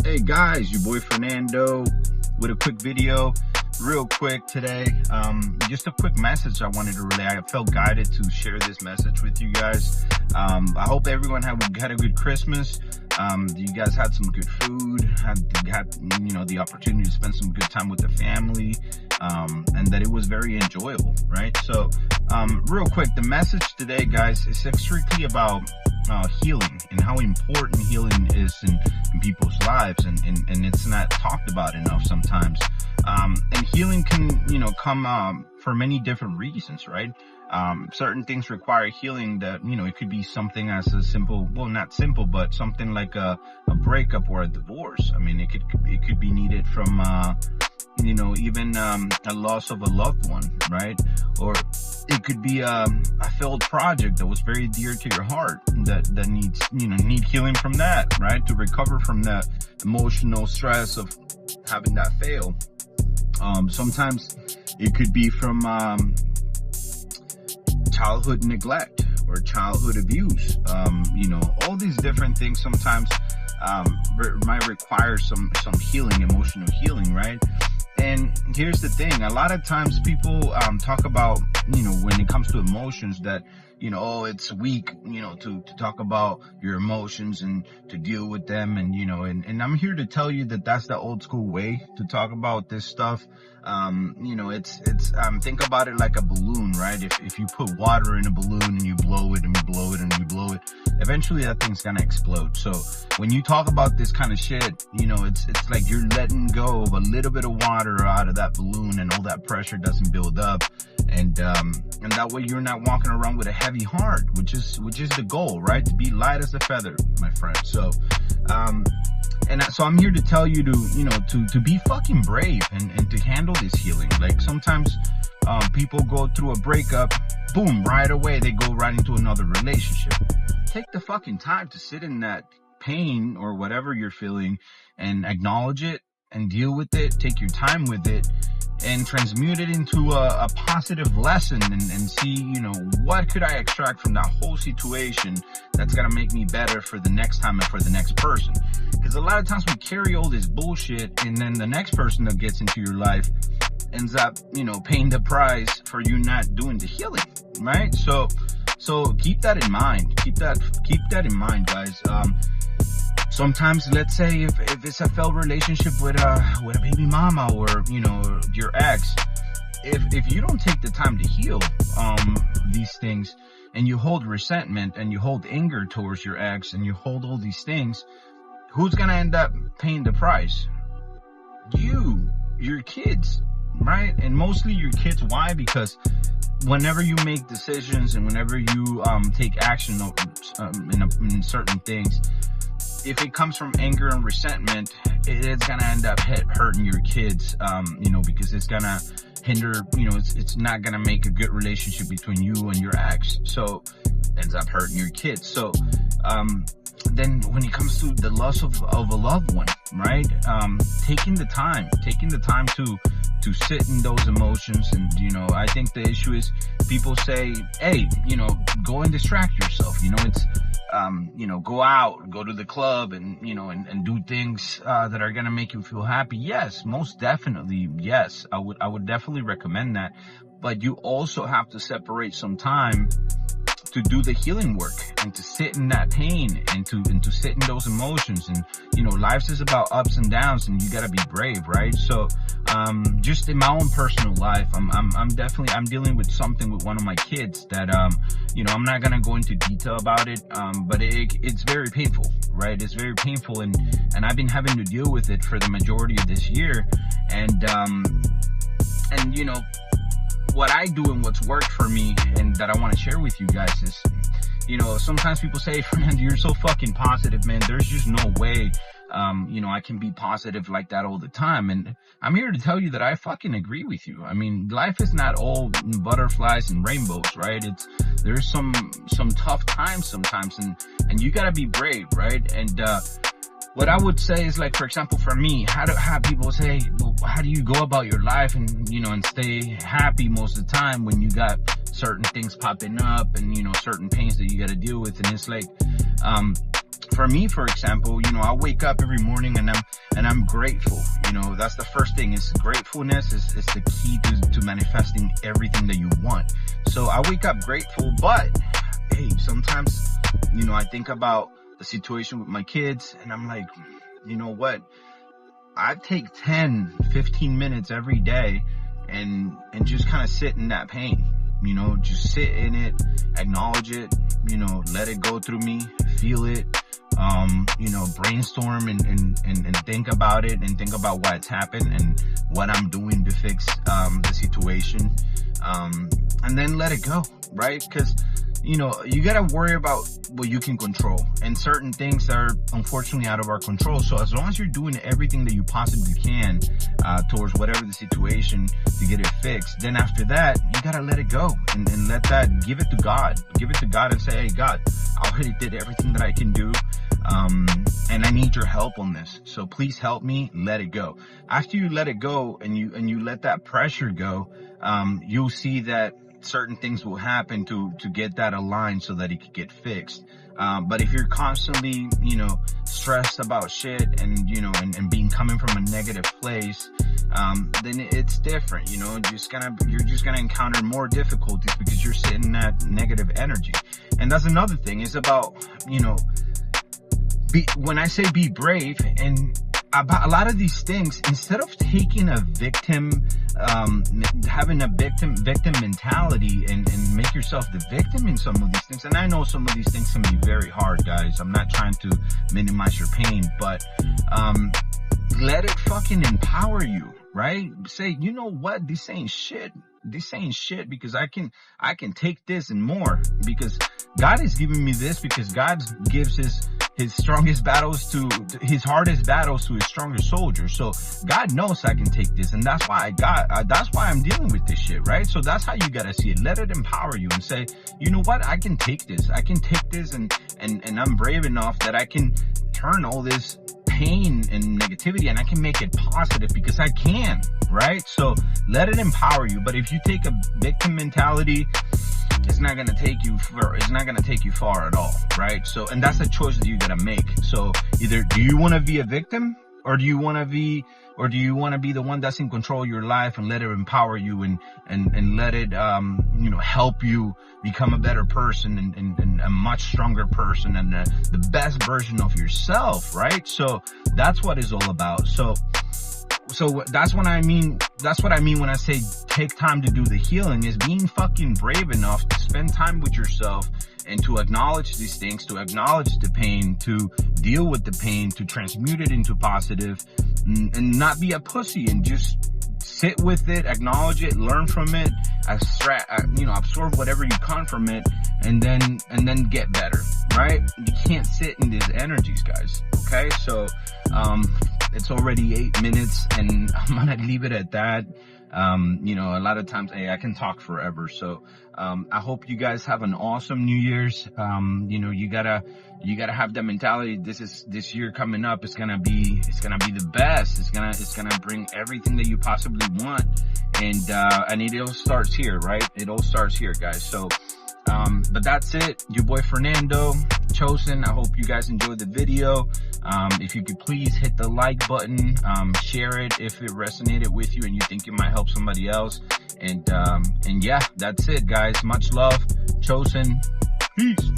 Hey guys, your boy Fernando with a quick video, real quick today. Just a quick message I wanted to relay. I felt guided to share this message with you guys. I hope everyone had a good Christmas. You guys had some good food, had the opportunity to spend some good time with the family, and that it was very enjoyable, right? So real quick, the message today, guys, is strictly about healing and how important healing is in people's lives, and it's not talked about enough sometimes. And healing can come for many different reasons, right? Certain things require healing that, it could be something as a simple, well, not simple, but something like a breakup or a divorce. I mean, it could be needed from even a loss of a loved one, right? Or it could be a failed project that was very dear to your heart that needs need healing from that, right? To recover from that emotional stress of having that fail. Sometimes it could be from childhood neglect or childhood abuse. All these different things sometimes might require some healing, emotional healing, right? And here's the thing, a lot of times people talk about, when it comes to emotions, that it's weak, to talk about your emotions and to deal with them, and I'm here to tell you that that's the old school way to talk about this stuff. Think about it like a balloon, right? If you put water in a balloon and you blow it and you blow it and you blow it, eventually that thing's gonna explode. So when you talk about this kind of shit, it's like you're letting go of a little bit of water out of that balloon, and all that pressure doesn't build up, and that way you're not walking around with a heavy heart, which is the goal, right? To be light as a feather, my friend. So so I'm here to tell you to be fucking brave and to handle this healing. Like sometimes people go through a breakup, boom, right away they go right into another relationship. Take the fucking time to sit in that pain or whatever you're feeling and acknowledge it and deal with it. Take your time with it and transmute it into a positive lesson, and see, what could I extract from that whole situation that's gonna make me better for the next time and for the next person. Because a lot of times we carry all this bullshit, and then the next person that gets into your life ends up, paying the price for you not doing the healing, right? So keep that in mind. Keep that in mind, guys. Sometimes, let's say if it's a failed relationship with a baby mama or your ex, if you don't take the time to heal these things, and you hold resentment and you hold anger towards your ex and you hold all these things, who's gonna end up paying the price? Your kids, right? And mostly your kids. Why? Because whenever you make decisions and whenever you take action in certain things, if it comes from anger and resentment, it's gonna end up hurting your kids, because it's gonna hinder, it's not gonna make a good relationship between you and your ex. So ends up hurting your kids. So then when it comes to the loss of a loved one, right? Taking the time to sit in those emotions. And I think the issue is people say, hey, go and distract yourself. It's go out, go to the club, and and do things that are gonna make you feel happy. Yes, most definitely, yes, I would definitely recommend that. But you also have to separate some time to do the healing work and to sit in that pain and to sit in those emotions. And life is about ups and downs, and you gotta be brave, right? So just in my own personal life, I'm dealing with something with one of my kids that I'm not gonna go into detail about it, but it's very painful, right? It's very painful, and I've been having to deal with it for the majority of this year. And what I do and what's worked for me and that I want to share with you guys is, sometimes people say, Fernando, you're so fucking positive, man. There's just no way, I can be positive like that all the time. And I'm here to tell you that I fucking agree with you. I mean, life is not all butterflies and rainbows, right? There's some tough times sometimes, and you gotta be brave, right? And, what I would say is, like, for example, for me, how people say, well, how do you go about your life and, and stay happy most of the time when you got certain things popping up and, certain pains that you got to deal with? And it's like, for me, for example, you know, I wake up every morning and I'm grateful. You know, that's the first thing. Is gratefulness is the key to manifesting everything that you want. So I wake up grateful, but hey, sometimes, you know, I think about the situation with my kids and I'm like, you know what? I take 10, 15 minutes every day and just kind of sit in that pain, you know, just sit in it, acknowledge it, you know, let it go through me, feel it, you know, brainstorm and think about it and think about why it's happened and what I'm doing to fix, the situation. And then let it go, right? Because, you know, you gotta worry about what you can control, and certain things are unfortunately out of our control. So as long as you're doing everything that you possibly can towards whatever the situation to get it fixed, then after that you gotta let it go and let that, give it to God and say, hey God, I already did everything that I can do, and I need your help on this, so please help me. Let it go. After you let it go and you let that pressure go, you'll see that certain things will happen to get that aligned so that it could get fixed. But if you're constantly, you know, stressed about shit and, you know, and being coming from a negative place, then it's different, you know, you're just gonna encounter more difficulties because you're sitting in that negative energy. And that's another thing, is about, you know, when I say be brave, and about a lot of these things, instead of taking a victim, having a victim mentality and make yourself the victim in some of these things. And I know some of these things can be very hard, guys. I'm not trying to minimize your pain, but let it fucking empower you, right? Say, you know what? This ain't shit. This ain't shit, because I can take this and more, because God is giving me this, because God gives his strongest battles to his hardest battles to his strongest soldiers. So God knows I can take this, and that's why that's why I'm dealing with this shit, right? So that's how you gotta see it. Let it empower you and say, you know what? I can take this. I can take this, and I'm brave enough that I can turn all this pain and negativity and I can make it positive, because I can, right? So let it empower you. But if you take a victim mentality, it's not gonna take you far at all, right? So, and that's a choice that you gotta make. So either, do you want to be a victim, or do you want to be the one that's in control of your life and let it empower you and let it you know, help you become a better person and a much stronger person and the best version of yourself, right? So that's what it's all about. So that's what I mean when I say take time to do the healing, is being fucking brave enough to spend time with yourself and to acknowledge these things, to acknowledge the pain, to deal with the pain, to transmute it into positive, and not be a pussy, and just sit with it, acknowledge it, learn from it, absorb whatever you can from it, and then get better, right? You can't sit in these energies, guys. Okay, so it's already 8 minutes, and I'm gonna leave it at that. You know, a lot of times, hey, I can talk forever. So I hope you guys have an awesome New Year's. You know, you gotta have that mentality. This year coming up, it's gonna be the best. It's gonna bring everything that you possibly want, and it all starts here, right? It all starts here, guys. So but that's it. Your boy Fernando Chosen. I hope you guys enjoyed the video. If you could please hit the like button, share it if it resonated with you and you think it might help somebody else. And yeah, that's it, guys. Much love. Chosen. Peace.